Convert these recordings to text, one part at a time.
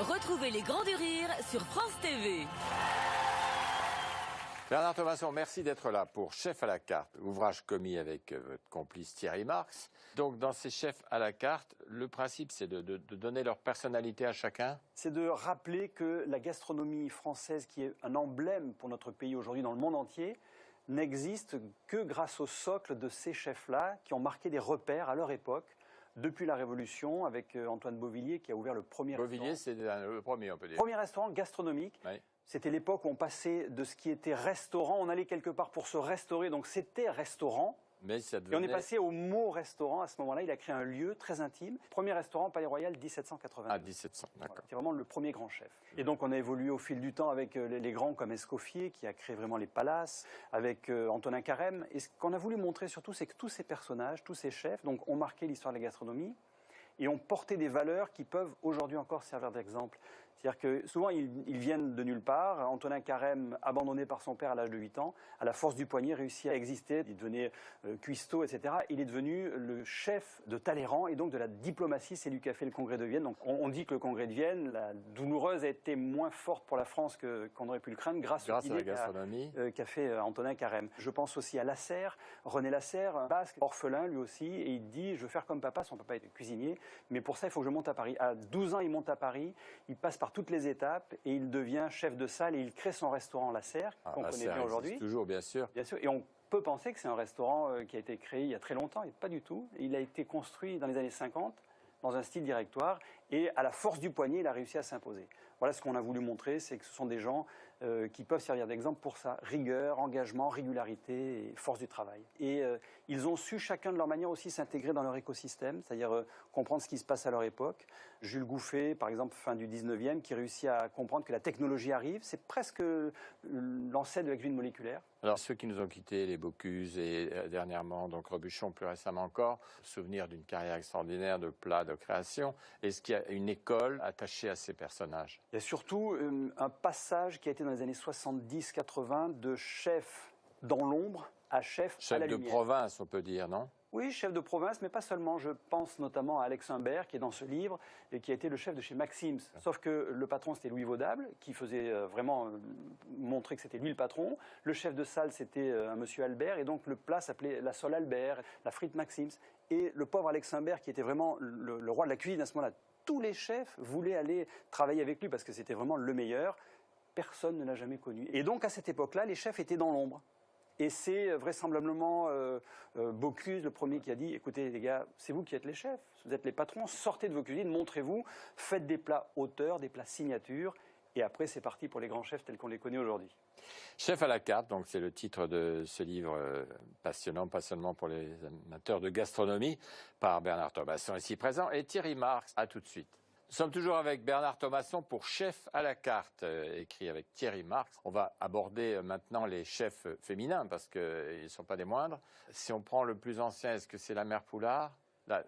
Retrouvez les grands du rire sur France TV. Bernard Thomasson, merci d'être là pour Chef à la carte, ouvrage commis avec votre complice Thierry Marx. Donc dans ces chefs à la carte, le principe c'est de donner leur personnalité à chacun. C'est de rappeler que la gastronomie française, qui est un emblème pour notre pays aujourd'hui dans le monde entier, n'existe que grâce au socle de ces chefs-là qui ont marqué des repères à leur époque. Depuis la Révolution, avec Antoine Beauvillier qui a ouvert le premier Beauvillier, c'est le premier, on peut dire. Premier restaurant gastronomique. Oui. C'était l'époque où on passait de ce qui était restaurant, on allait quelque part pour se restaurer, donc c'était restaurant. Mais ça devenait... Et on est passé au mot restaurant. À ce moment-là, il a créé un lieu très intime. Premier restaurant, Palais Royal, 1780. Ah, 1700, d'accord. C'était vraiment le premier grand chef. Et donc, on a évolué au fil du temps avec les grands comme Escoffier, qui a créé vraiment les palaces, avec Antonin Carême. Et ce qu'on a voulu montrer surtout, c'est que tous ces personnages, tous ces chefs, donc, ont marqué l'histoire de la gastronomie et ont porté des valeurs qui peuvent aujourd'hui encore servir d'exemple. C'est-à-dire que souvent, ils viennent de nulle part. Antonin Carême, abandonné par son père à l'âge de 8 ans, à la force du poignet, réussit à exister. Il devenait cuistot, etc. Il est devenu le chef de Talleyrand et donc de la diplomatie. C'est lui qui a fait le congrès de Vienne. Donc on dit que le congrès de Vienne, la douloureuse, a été moins forte pour la France qu'on aurait pu le craindre grâce à la gastronomie qu'a fait Antonin Carême. Je pense aussi à Lasserre, René Lasserre, un basque, orphelin lui aussi, et il dit « je veux faire comme papa ». Son papa était cuisinier, mais pour ça, il faut que je monte à Paris. À 12 ans, il monte à Paris, il passe par toutes les étapes et il devient chef de salle et il crée son restaurant Lasserre, qu'on connaît bien aujourd'hui. Toujours, bien sûr. Bien sûr, et on peut penser que c'est un restaurant qui a été créé il y a très longtemps, et pas du tout. Il a été construit dans les années 50, dans un style directoire, et à la force du poignet, il a réussi à s'imposer. Voilà ce qu'on a voulu montrer, c'est que ce sont des gens qui peuvent servir d'exemple pour ça. Rigueur, engagement, régularité et force du travail. Et ils ont su chacun de leur manière aussi s'intégrer dans leur écosystème, c'est-à-dire comprendre ce qui se passe à leur époque. Jules Gouffet, par exemple, fin du 19e, qui réussit à comprendre que la technologie arrive. C'est presque l'ancêtre de la cuisine moléculaire. Alors ceux qui nous ont quittés, les Bocuse et dernièrement, donc Robuchon plus récemment encore, souvenir d'une carrière extraordinaire de plats, de création. Est-ce qu'il y a une école attachée à ces personnages? Il y a surtout un passage qui a été dans les années 70-80 de chef dans l'ombre à chef à la lumière. Chef de province, on peut dire, non? Oui, chef de province, mais pas seulement. Je pense notamment à Alex Humbert, qui est dans ce livre, et qui a été le chef de chez Maxim's. Sauf que le patron, c'était Louis Vaudable, qui faisait vraiment montrer que c'était lui le patron. Le chef de salle, c'était un monsieur Albert, et donc le plat s'appelait la sole Albert, la frite Maxim's. Et le pauvre Alex Humbert, qui était vraiment le roi de la cuisine à ce moment-là, tous les chefs voulaient aller travailler avec lui parce que c'était vraiment le meilleur. Personne ne l'a jamais connu. Et donc, à cette époque-là, les chefs étaient dans l'ombre. Et c'est vraisemblablement Bocuse, le premier, qui a dit « Écoutez les gars, c'est vous qui êtes les chefs, vous êtes les patrons, sortez de vos cuisines, montrez-vous, faites des plats auteurs, des plats signatures. » Et après, c'est parti pour les grands chefs tels qu'on les connaît aujourd'hui. Chef à la carte, donc c'est le titre de ce livre passionnant, pas seulement pour les amateurs de gastronomie, par Bernard Thomasson ici présent, et Thierry Marx. À tout de suite. Nous sommes toujours avec Bernard Thomasson pour Chef à la carte, écrit avec Thierry Marx. On va aborder maintenant les chefs féminins, parce qu'ils ne sont pas des moindres. Si on prend le plus ancien, est-ce que c'est la mère Poulard?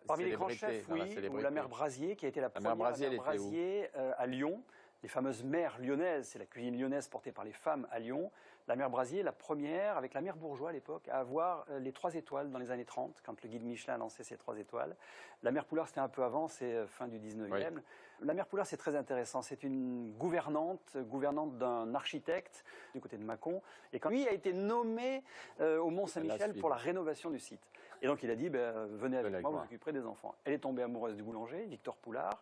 Parmi les grands chefs, oui, ou la mère Brasier, qui a été la première mère Brasier à Lyon. Les fameuses mères lyonnaises, c'est la cuisine lyonnaise portée par les femmes à Lyon. La mère Brasier, la première, avec la mère Bourgeois à l'époque, à avoir les 3 étoiles dans les années 30, quand le guide Michelin a lancé ses 3 étoiles. La mère Poulard, c'était un peu avant, c'est fin du 19e. Oui. La mère Poulard, c'est très intéressant. C'est une gouvernante d'un architecte du côté de Mâcon. Et quand lui a été nommé au Mont-Saint-Michel pour la rénovation du site. Et donc il a dit, venez avec moi, vous occuperez des enfants. Elle est tombée amoureuse du boulanger, Victor Poulard.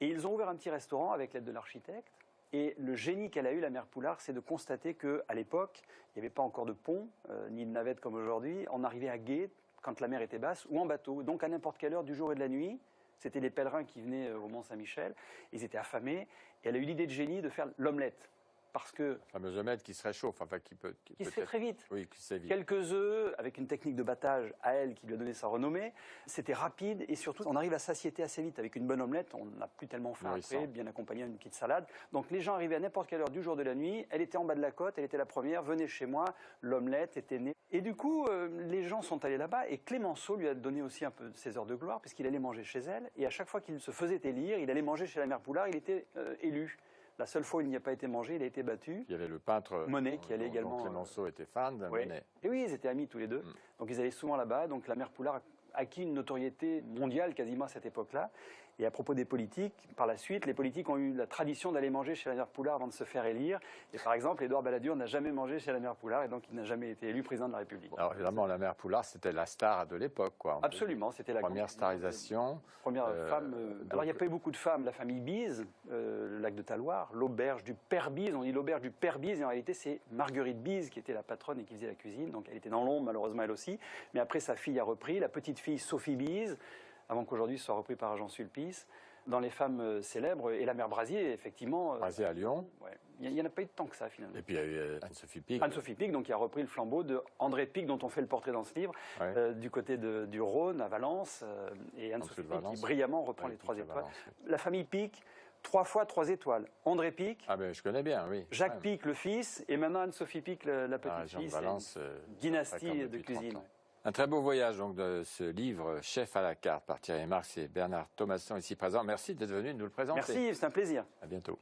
Et ils ont ouvert un petit restaurant avec l'aide de l'architecte. Et le génie qu'elle a eu, la mère Poulard, c'est de constater qu'à l'époque, il n'y avait pas encore de pont, ni de navette comme aujourd'hui. On arrivait à gué quand la mer était basse ou en bateau. Donc à n'importe quelle heure du jour et de la nuit, c'était les pèlerins qui venaient au Mont-Saint-Michel. Ils étaient affamés. Et elle a eu l'idée de génie de faire l'omelette. Parce que... La fameuse omelette qui se réchauffe, enfin qui se fait très vite. Oui, qui se fait vite. Quelques œufs, avec une technique de battage à elle qui lui a donné sa renommée. C'était rapide et surtout, on arrive à satiété assez vite. Avec une bonne omelette, on n'a plus tellement faim après, bien accompagné d'une petite salade. Donc les gens arrivaient à n'importe quelle heure du jour de la nuit. Elle était en bas de la côte, elle était la première, venez chez moi, l'omelette était née. Et du coup, les gens sont allés là-bas et Clémenceau lui a donné aussi un peu ses heures de gloire puisqu'il allait manger chez elle. Et à chaque fois qu'il se faisait élire, il allait manger chez la mère Poulard, il était élu. La seule fois où il n'y a pas été mangé, il a été battu. Il y avait le peintre Monet qui allait également. Clémenceau était fan de Monet. Et oui, ils étaient amis tous les deux. Donc ils allaient souvent là-bas. Donc la mère Poulard a acquis une notoriété mondiale quasiment à cette époque-là. Et à propos des politiques, par la suite, les politiques ont eu la tradition d'aller manger chez la mère Poulard avant de se faire élire. Et par exemple, Édouard Balladur n'a jamais mangé chez la mère Poulard et donc il n'a jamais été élu président de la République. Alors évidemment, la mère Poulard, c'était la star de l'époque, quoi. Absolument, c'était la première starisation. Première femme. Alors il n'y a pas eu beaucoup de femmes. La famille Bise, le lac de Talloires, l'auberge du Père Bise. On dit l'auberge du Père Bise et en réalité c'est Marguerite Bise qui était la patronne et qui faisait la cuisine. Donc elle était dans l'ombre malheureusement elle aussi. Mais après sa fille a repris, la petite fille Sophie Bise, avant qu'aujourd'hui ce soit repris par Jean Sulpice. Dans les femmes célèbres, et la mère Brasier, effectivement. Brasier à Lyon. Ouais. Il n'y en a pas eu de tant que ça, finalement. Et puis il y a eu Anne-Sophie Pic. Anne-Sophie Pic, donc, qui a repris le flambeau de André Pic, dont on fait le portrait dans ce livre, du côté du Rhône, à Valence. Et Anne-Sophie Pic, qui brillamment reprend les 3 étoiles. Valence, oui. La famille Pic, 3 fois 3 étoiles. André Pic. Ah, mais je connais bien, oui. Jacques Pic, le fils, et maintenant Anne-Sophie Pic, la petite-fille. Valence, dynastie de cuisine. Un très beau voyage donc de ce livre Chef à la carte par Thierry Marx et Bernard Thomasson ici présent. Merci d'être venu nous le présenter. Merci, c'est un plaisir. À bientôt.